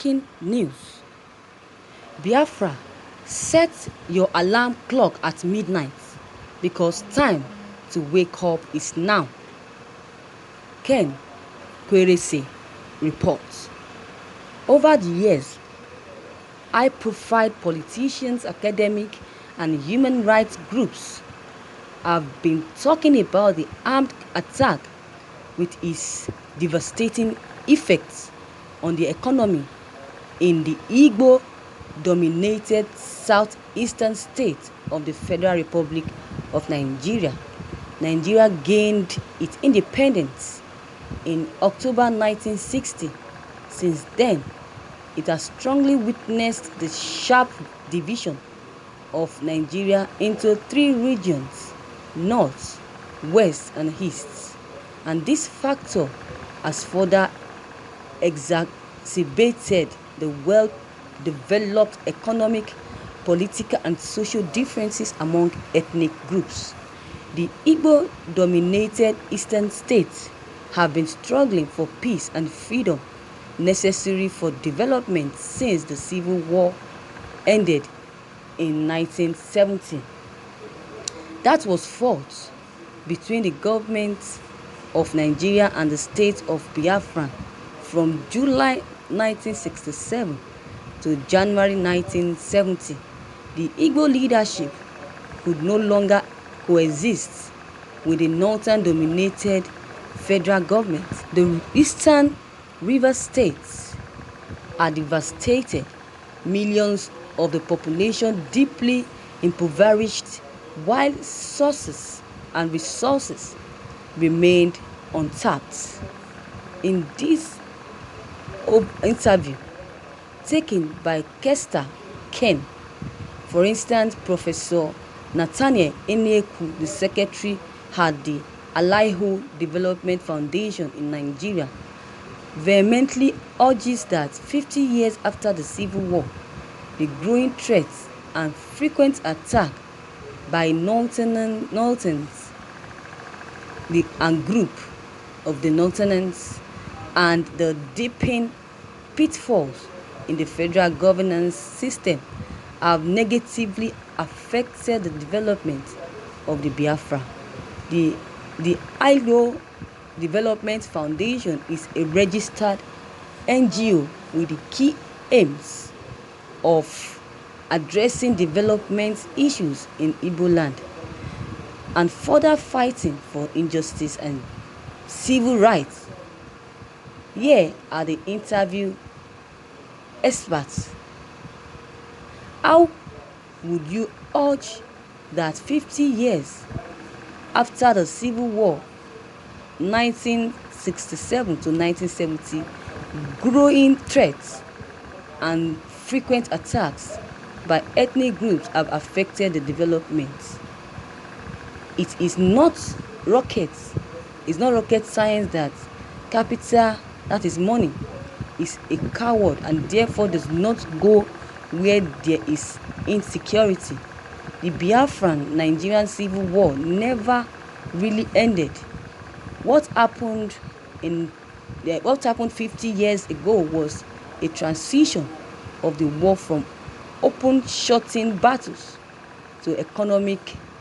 shocking news. Biafra, set your alarm clock at midnight because time to wake up is now. Ken Kwerese reports. Over the years, high-profile politicians, academic, and human rights groups have been talking about the armed attack with its devastating effects on the economy in the Igbo-dominated southeastern state of the Federal Republic of Nigeria. Nigeria gained its independence in October 1960. Since then, it has strongly witnessed the sharp division of Nigeria into three regions: North, West, and East. And this factor has further exacerbated the well-developed economic, political, and social differences among ethnic groups. The Igbo-dominated eastern states have been struggling for peace and freedom necessary for development since the Civil War ended in 1970. That was fought between the governments of Nigeria and the state of Biafra from July 1967 to January 1970. The Igbo leadership could no longer coexist with the northern-dominated federal government. The eastern river states are devastated, millions of the population deeply impoverished, while sources and resources remained untapped. In this interview taken by Kester Ken, for instance, Professor Nathaniel Eneku, the secretary at the Alaiho Development Foundation in Nigeria, vehemently urges that 50 years after the Civil War, the growing threats and frequent attack by Northerners, and group of the Northerners, and the deepening pitfalls in the federal governance system have negatively affected the development of the Biafra. The ILO Development Foundation is a registered NGO with the key aims of addressing development issues in Igbo land and further fighting for injustice and civil rights. Here are the interview experts. How would you urge that 50 years after the Civil War, 1967 to 1970, growing threats and frequent attacks by ethnic groups have affected the development? It is not rocket science that capital, that is money, is a coward and therefore does not go where there is insecurity. The Biafran Nigerian Civil War never really ended. What happened 50 years ago was a transition of the war from open shooting battles to economic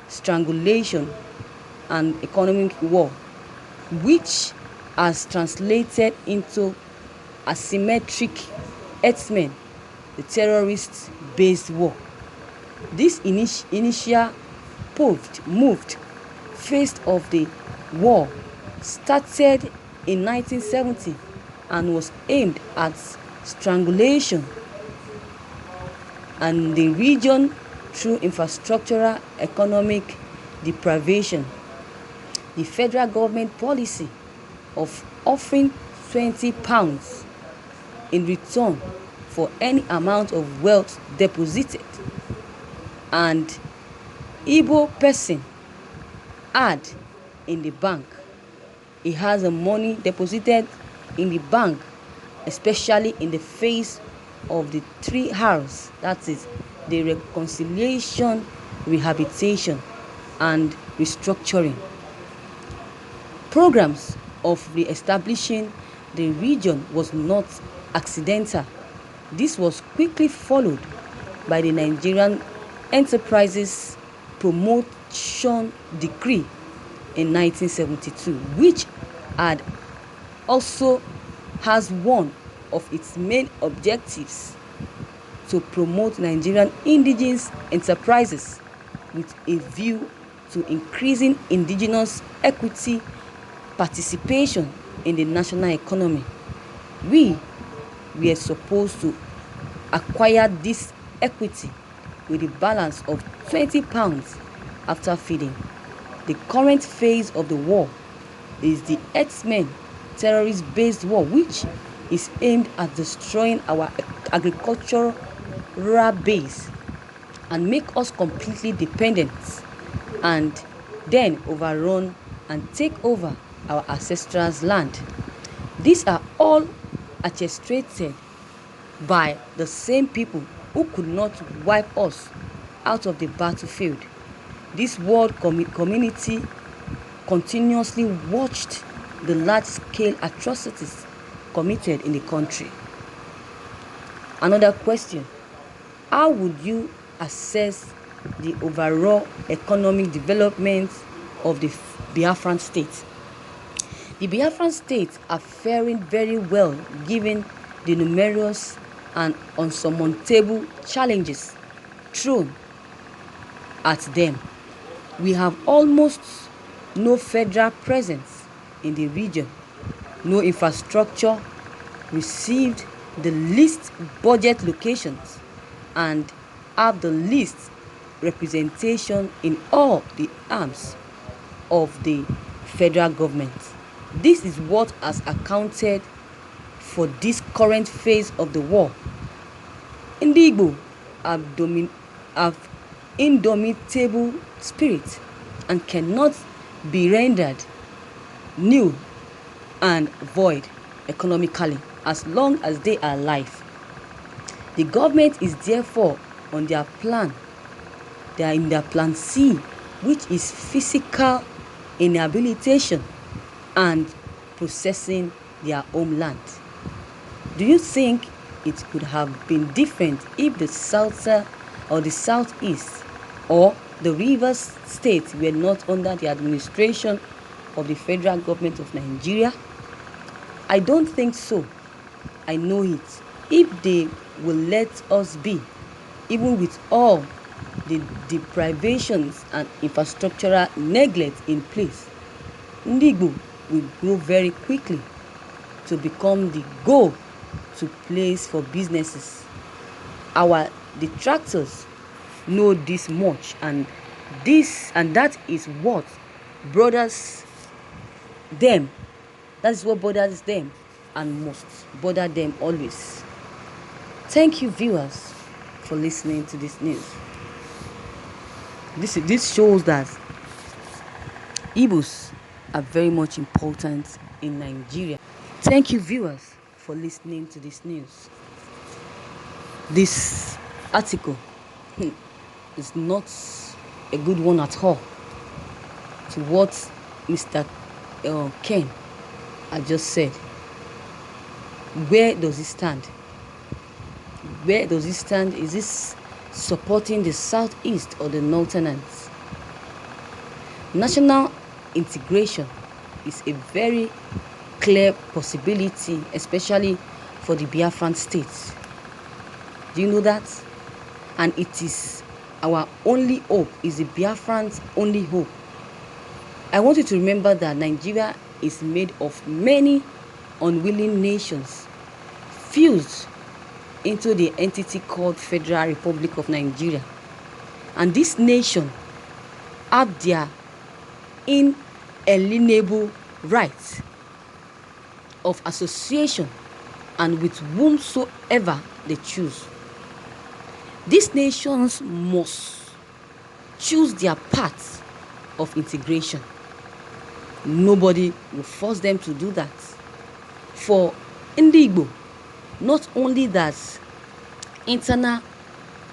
strangulation and economic war, which has translated into asymmetric herdsmen, the terrorist-based war. This initial moved phase of the war started in 1970 and was aimed at strangulation and the region through infrastructural economic deprivation. The federal government policy of offering £20 in return for any amount of wealth deposited, and Igbo person had in the bank. He has the money deposited in the bank, especially in the face of the 3 R's, that is the reconciliation, rehabilitation, and restructuring. Programs of re-establishing the region was not accidental. This was quickly followed by the Nigerian Enterprises Promotion Decree in 1972, which had also has one of its main objectives to promote Nigerian indigenous enterprises with a view to increasing indigenous equity participation in the national economy. We were supposed to acquire this equity with a balance of £20 after feeding. The current phase of the war is the X-Men terrorist-based war, which is aimed at destroying our agricultural base and make us completely dependent, and then overrun and take over our ancestors' land. These are all orchestrated by the same people who could not wipe us out of the battlefield. This world community continuously watched the large-scale atrocities committed in the country. Another question: how would you assess the overall economic development of the Biafran state? The Biafran states are faring very well given the numerous and unsurmountable challenges thrown at them. We have almost no federal presence in the region, no infrastructure, received the least budget locations, and have the least representation in all the arms of the federal government. This is what has accounted for this current phase of the war. Igbo have indomitable spirit and cannot be rendered null and void economically as long as they are alive. The government is therefore on their plan. They are in their plan C, which is physical inhabilitation and processing their homeland. Do you think it could have been different if the South or the Southeast or the Rivers State were not under the administration of the federal government of Nigeria? I don't think so. I know it. If they will let us be, even with all the deprivations and infrastructural neglect in place, Igbo will grow very quickly to become the go-to place for businesses. Our detractors know this much, and that is what bothers them. That is what bothers them and must bother them always. Thank you, viewers, for listening to this news. This shows that Igbos are very much important in Nigeria. Thank you, viewers, for listening to this news. This article is not a good one at all to what Mr. Ken had just said. Where does he stand? Where does he stand? Is this supporting the Southeast or the Northerners? National integration is a very clear possibility, especially for the Biafran states. Do you know that? And it is our only hope, is the Biafran's only hope. I want you to remember that Nigeria is made of many unwilling nations fused into the entity called Federal Republic of Nigeria. And this nation have their inalienable rights of association and with whomsoever they choose. These nations must choose their path of integration. Nobody will force them to do that. For Igbo, not only that internal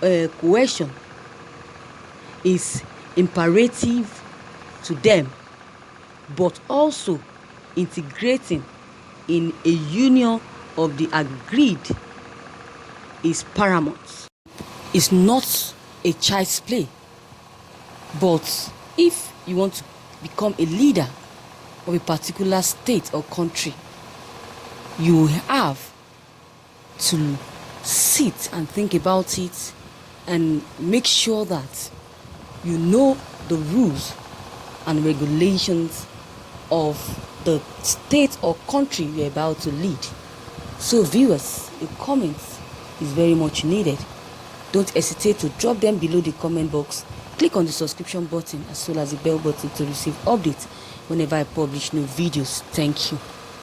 cohesion is imperative to them, but also integrating in a union of the agreed is paramount. It's not a child's play. But if you want to become a leader of a particular state or country, you have to sit and think about it and make sure that you know the rules and regulations of the state or country you're about to lead. So viewers, a comment is very much needed. Don't hesitate to drop them below the comment box. Click on the subscription button as well as the bell button to receive updates whenever I publish new videos. Thank you.